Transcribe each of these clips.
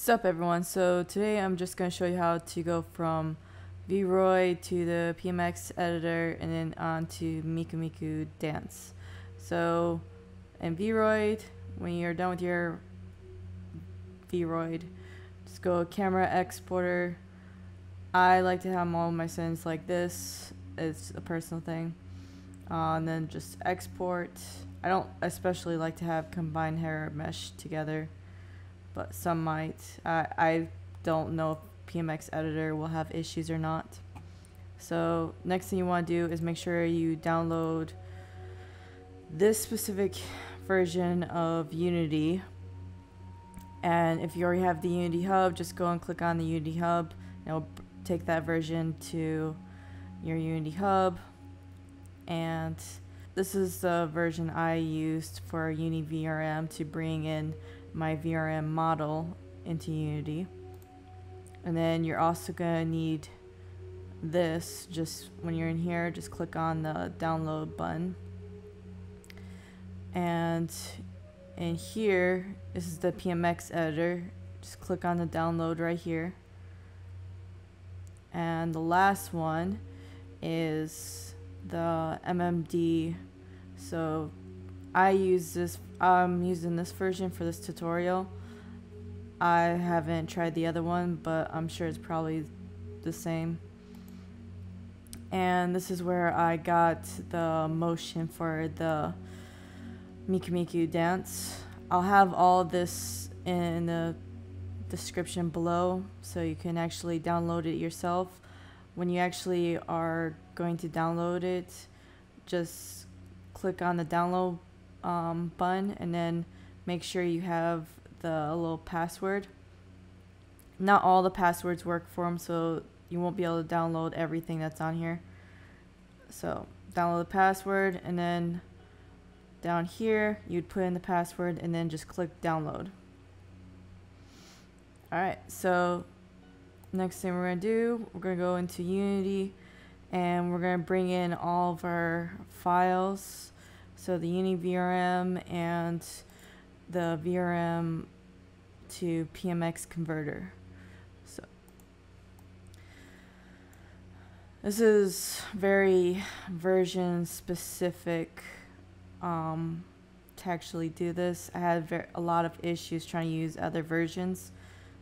Sup everyone, so today I'm just going to show you how to go from VRoid to the PMX editor and then on to Miku Miku Dance. So in VRoid, when you're done with your VRoid, just go camera exporter. I like to have all my settings like this. It's a personal thing. And then just export. I don't especially like to have combined hair mesh together, but some might. I don't know if PMX editor will have issues or not. So next thing you want to do is make sure you download this specific version of Unity. And if you already have the Unity Hub, just go and click on the Unity Hub. And it'll take that version to your Unity Hub. And this is the version I used for UniVRM to bring in my VRM model into Unity. And then you're also going to need this. Just when you're in here, just click on the download button. And in here, this is the PMX editor. Just click on the download right here. And the last one is the MMD. So I'm using this version for this tutorial. I haven't tried the other one, but I'm sure it's probably the same. And this is where I got the motion for the Miku Miku Dance. I'll have all this in the description below so you can actually download it yourself. When you actually are going to download it, just click on the download button and then make sure you have the little password. Not all the passwords work for them, so you won't be able to download everything that's on here. So download the password, and then down here you'd put in the password and then just click download. Alright, so next thing we're going to do, we're going to go into Unity and we're going to bring in all of our files. So the UniVRM and the VRM to PMX converter. So this is very version specific to actually do this. I had a lot of issues trying to use other versions,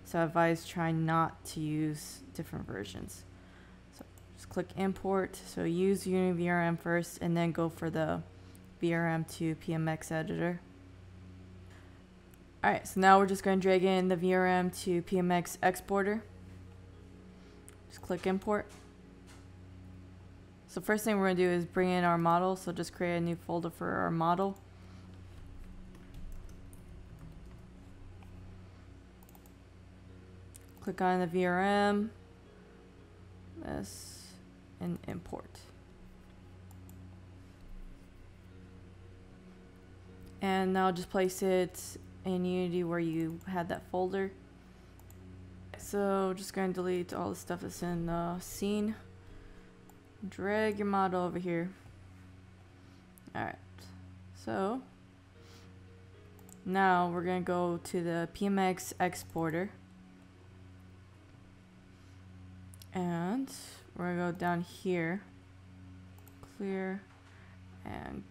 so I advise trying not to use different versions. So just click import. So use UniVRM first and then go for the VRM to PMX editor. Alright, so now we're just going to drag in the VRM to PMX exporter. Just click import. So first thing we're going to do is bring in our model. So just create a new folder for our model. Click on the VRM, this, and import. And now just place it in Unity where you had that folder. So just going to delete all the stuff that's in the scene. Drag your model over here. Alright, so now we're going to go to the PMX exporter. And we're going to go down here, clear, and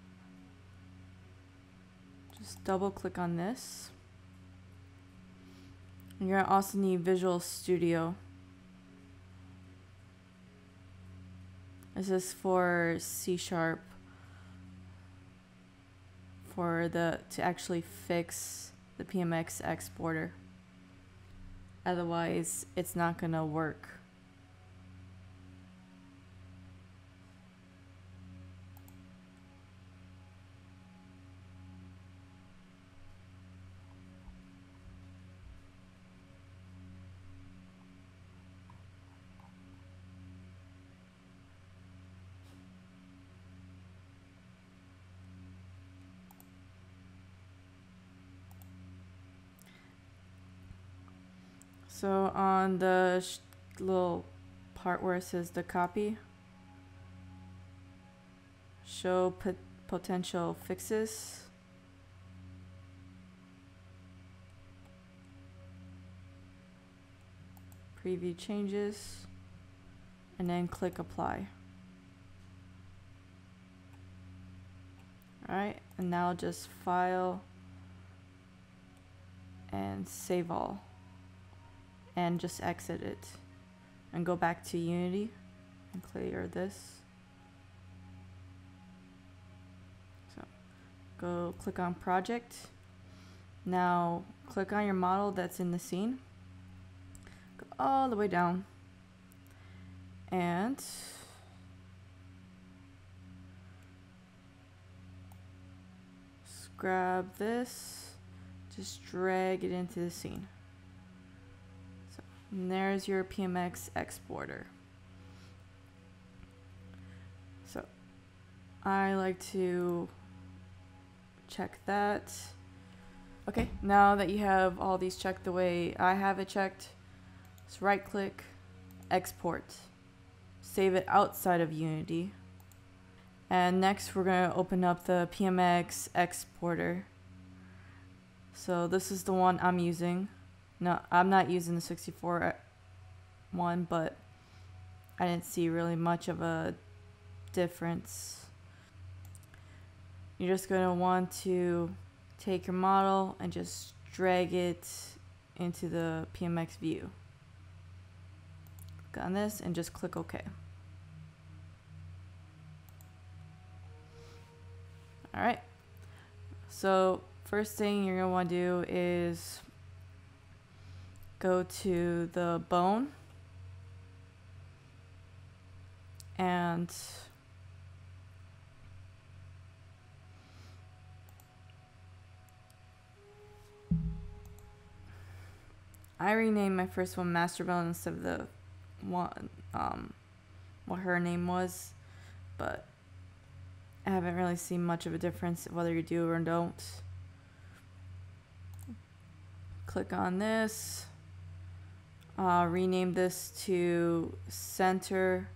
just double click on this. You're going to also need Visual Studio. This is for C# to actually fix the PMX exporter. Otherwise, it's not going to work. So on the little part where it says the copy, show potential fixes. preview changes, and then click apply. Alright, and now just file and save all, and just exit it and go back to Unity and clear this. So go click on project. Now click on your model that's in the scene, go all the way down, and grab this, just drag it into the scene. So and there's your PMX exporter. So I like to check that. Okay, now that you have all these checked the way I have it checked, just right click, export, save it outside of Unity. And next we're going to open up the PMX exporter. So this is the one I'm using. No, I'm not using the 64 one, but I didn't see really much of a difference. You're just going to want to take your model and just drag it into the PMX view. Click on this and just click OK. Alright, so first thing you're going to want to do is go to the bone and I renamed my first one Master Bone instead of the one what her name was, but I haven't really seen much of a difference whether you do or don't. Click on this, rename this to center,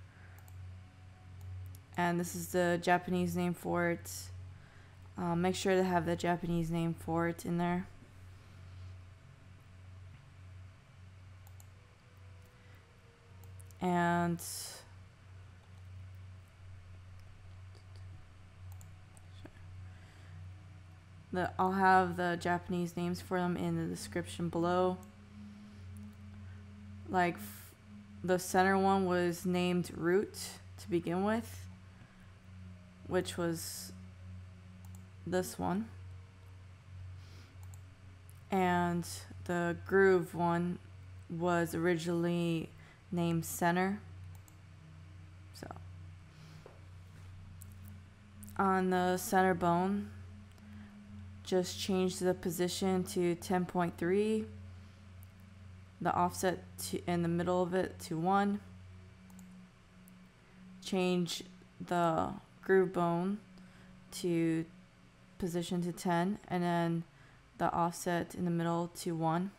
and this is the Japanese name for it. Make sure to have the Japanese name for it in there. And I'll have the Japanese names for them in the description below. Like the center one was named Root to begin with, which was this one. And the groove one was originally named Center. So on the center bone, just change the position to 10.3, the offset in the middle of it to 1, change the groove bone to position to 10, and then the offset in the middle to 1.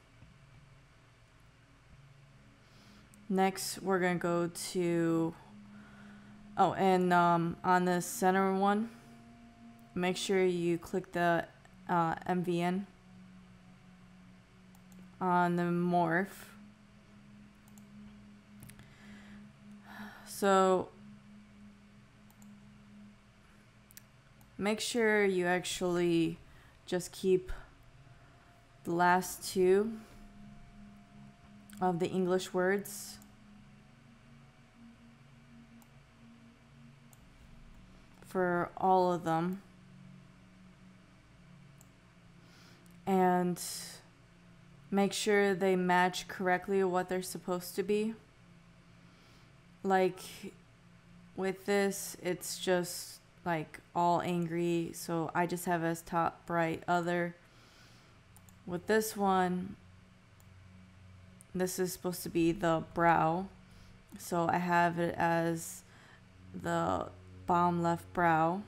Next we're going to go to, on the center one, make sure you click the MVN on the morph. So make sure you actually just keep the last two of the English words. For all of them. And make sure they match correctly what they're supposed to be. Like with this, it's just like all angry, so I just have as top right other. With this one, this is supposed to be the brow, so I have it as the bottom left brow.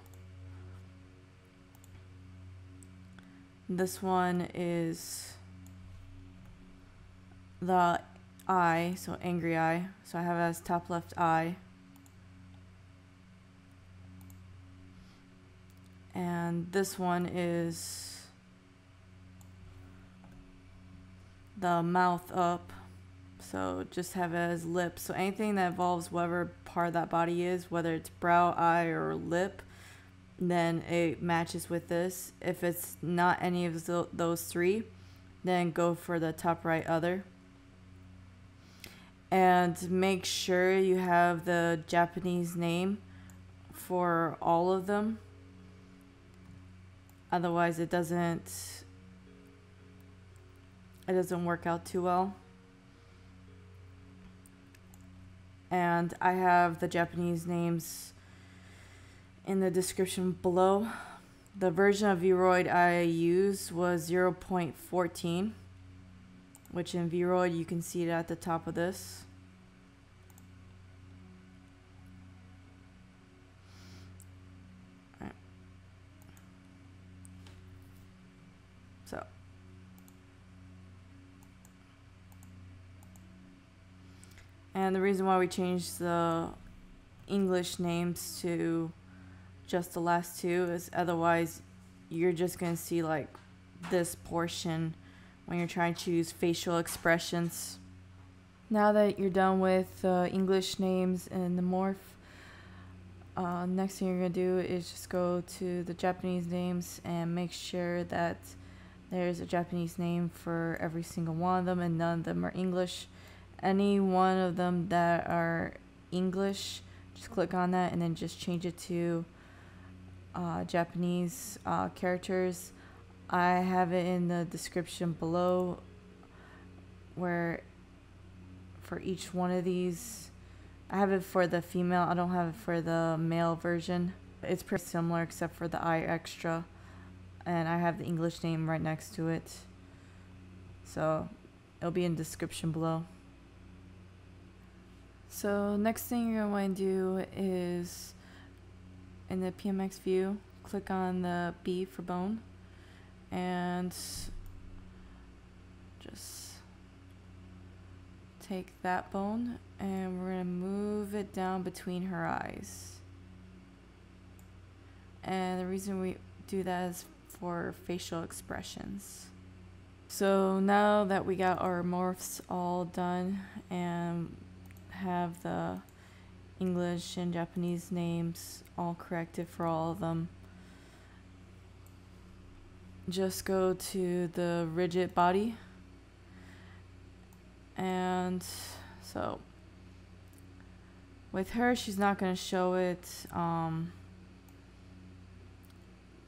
This one is the eye, so angry eye, so I have it as top left eye. And this one is the mouth up, So just have it as lip. So anything that involves whatever part of that body is, whether it's brow, eye, or lip, then it matches with this. If it's not any of those three, then go for the top right other. And make sure you have the Japanese name for all of them. Otherwise it doesn't work out too well. And I have the Japanese names in the description below. The version of Vroid I used was 0.14, which in Vroid you can see it at the top of this. Right. So and the reason why we changed the English names to just the last two is otherwise you're just gonna see like this portion when you're trying to choose facial expressions. Now that you're done with English names and the morph, next thing you're gonna do is just go to the Japanese names and make sure that there's a Japanese name for every single one of them and none of them are English. Any one of them that are English, just click on that and then just change it to Japanese characters. I have it in the description below where for each one of these, I have it for the female, I don't have it for the male version. It's pretty similar except for the I extra, and I have the English name right next to it, so it'll be in the description below. So next thing you're going to do is in the PMX view, click on the B for bone and just take that bone and we're going to move it down between her eyes. And the reason we do that is for facial expressions. So now that we got our morphs all done and have the English and Japanese names all corrected for all of them, just go to the rigid body. And so with her, she's not going to show it.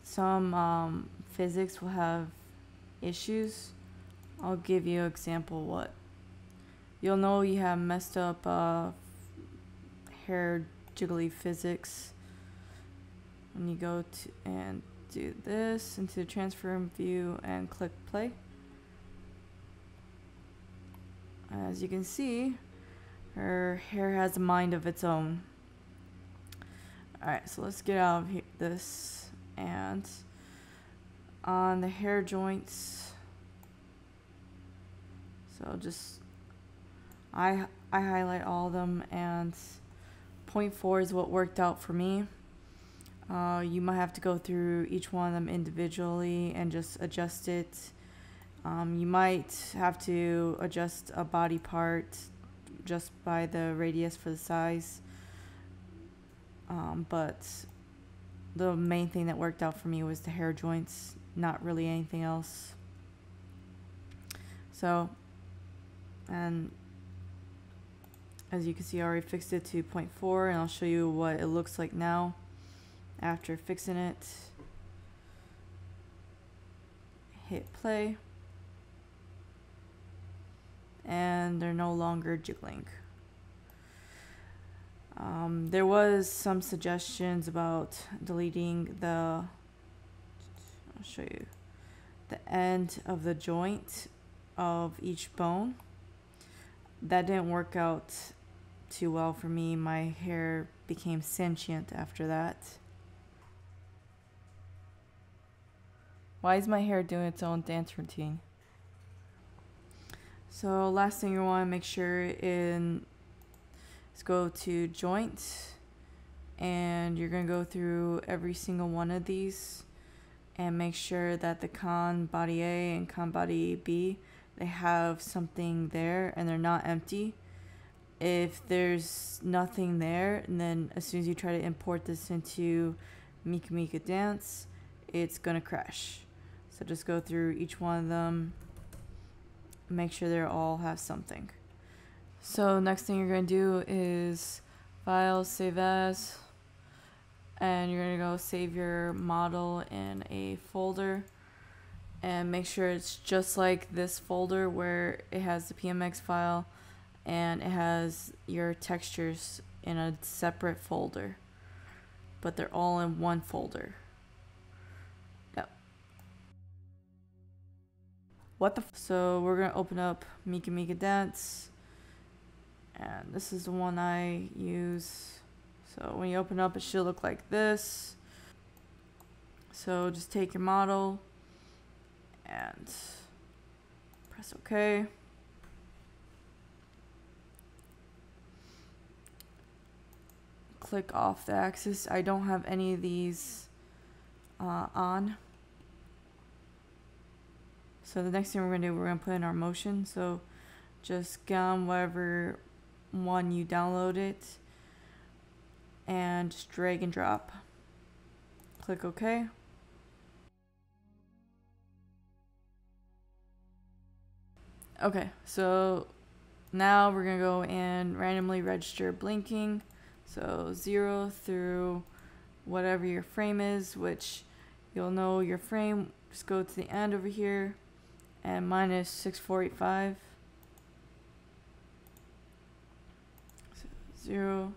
Some physics will have issues. I'll give you an example what you'll know you have messed up hair jiggly physics when you go to and do this into the transform view and click play. As you can see, her hair has a mind of its own. Alright, so let's get out of this, and on the hair joints, so just I highlight all of them, and 0.4 is what worked out for me. You might have to go through each one of them individually and just adjust it. You might have to adjust a body part just by the radius for the size. But the main thing that worked out for me was the hair joints, not really anything else. So, and as you can see, I already fixed it to 0.4, and I'll show you what it looks like now after fixing it. Hit play, and they're no longer jiggling. There was some suggestions about deleting I'll show you, the end of the joint of each bone. That didn't work out too well for me. My hair became sentient after that. Why is my hair doing its own dance routine? So last thing you want to make sure is go to joint, and you're going to go through every single one of these and make sure that the con body A and con body B they have something there and they're not empty. If there's nothing there, and then as soon as you try to import this into Mika Mika Dance, it's gonna crash. So just go through each one of them, make sure they all have something. So next thing you're gonna do is File, Save As, and you're gonna go save your model in a folder, and make sure it's just like this folder where it has the PMX file and it has your textures in a separate folder, but they're all in one folder. Yep. So we're gonna open up Mika Mika Dance, and this is the one I use. So when you open up, it should look like this. So just take your model and press OK. Click off the axis. I don't have any of these on. So the next thing we're going to do, we're going to put in our motion. So just get on whatever one you downloaded and just drag and drop. Click OK. Okay, so now we're going to go and randomly register blinking. So 0 through whatever your frame is, which you'll know your frame. Just go to the end over here, and mine is 6485. So 0,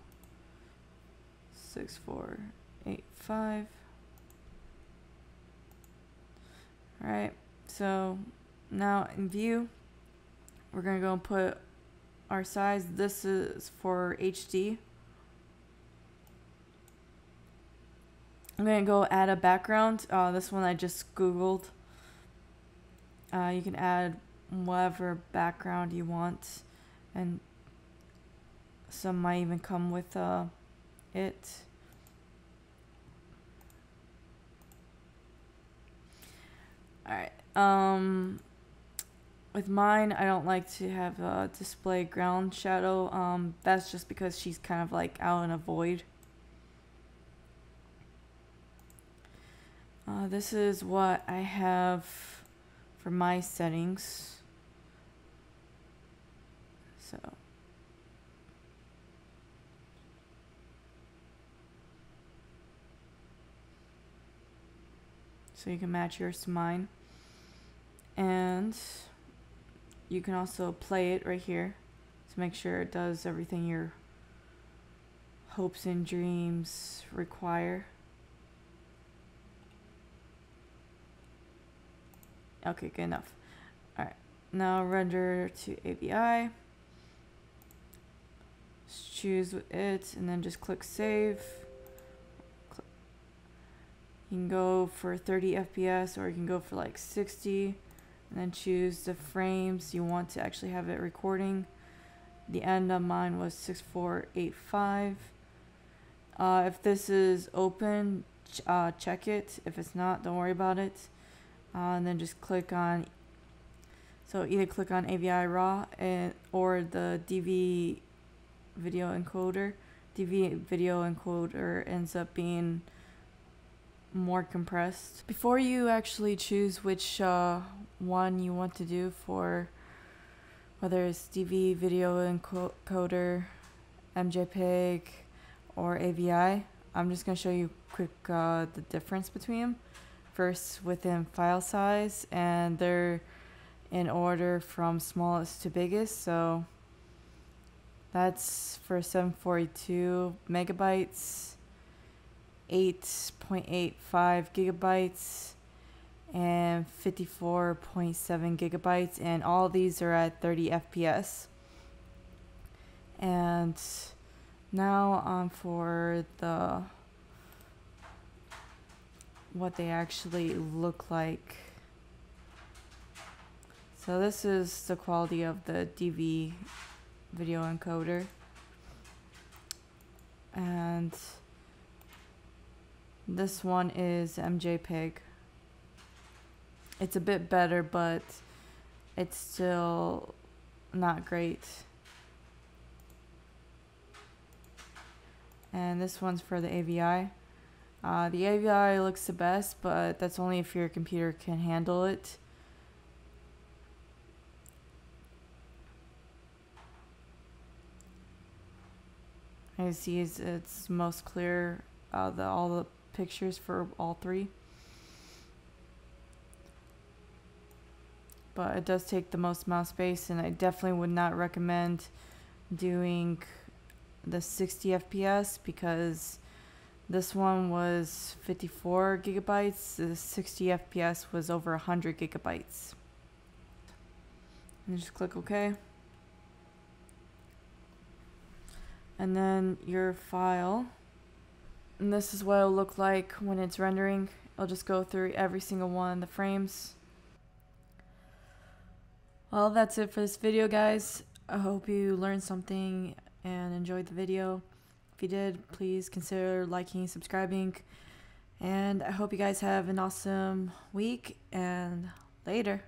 6485. Alright, so now in view, we're going to go and put our size. This is for HD. I'm going to go add a background. This one I just Googled. You can add whatever background you want, and some might even come with it. Alright, with mine, I don't like to have a display ground shadow. That's just because she's kind of like out in a void. This is what I have for my settings. So you can match yours to mine. And you can also play it right here to make sure it does everything your hopes and dreams require. Okay, good enough. Alright, now render to AVI. Just choose it and then just click save. You can go for 30 FPS or you can go for like 60, and then choose the frames you want to actually have it recording. The end of mine was 6485. If this is open, check it. If it's not, don't worry about it. And then just click on, so either click on AVI RAW or the DV video encoder. DV video encoder ends up being more compressed. Before you actually choose which one you want to do for, whether it's DV video encoder, MJPEG, or AVI, I'm just going to show you quick the difference between them. First, within file size, and they're in order from smallest to biggest. So that's for 742 megabytes, 8.85 gigabytes, and 54.7 gigabytes, and all these are at 30 FPS. And now on for the what they actually look like. So this is the quality of the DV video encoder, and this one is MJPEG. It's a bit better, but it's still not great. And this one's for the AVI. The AVI looks the best, but that's only if your computer can handle it. As you see, it's most clear out of all the pictures for all three. But it does take the most amount of space, and I definitely would not recommend doing the 60 FPS because this one was 54 gigabytes. The 60 FPS was over 100 gigabytes. And just click OK. And then your file. And this is what it'll look like when it's rendering. I'll just go through every single one of the frames. Well, that's it for this video, guys. I hope you learned something and enjoyed the video. If you did, please consider liking, subscribing, and I hope you guys have an awesome week, and later.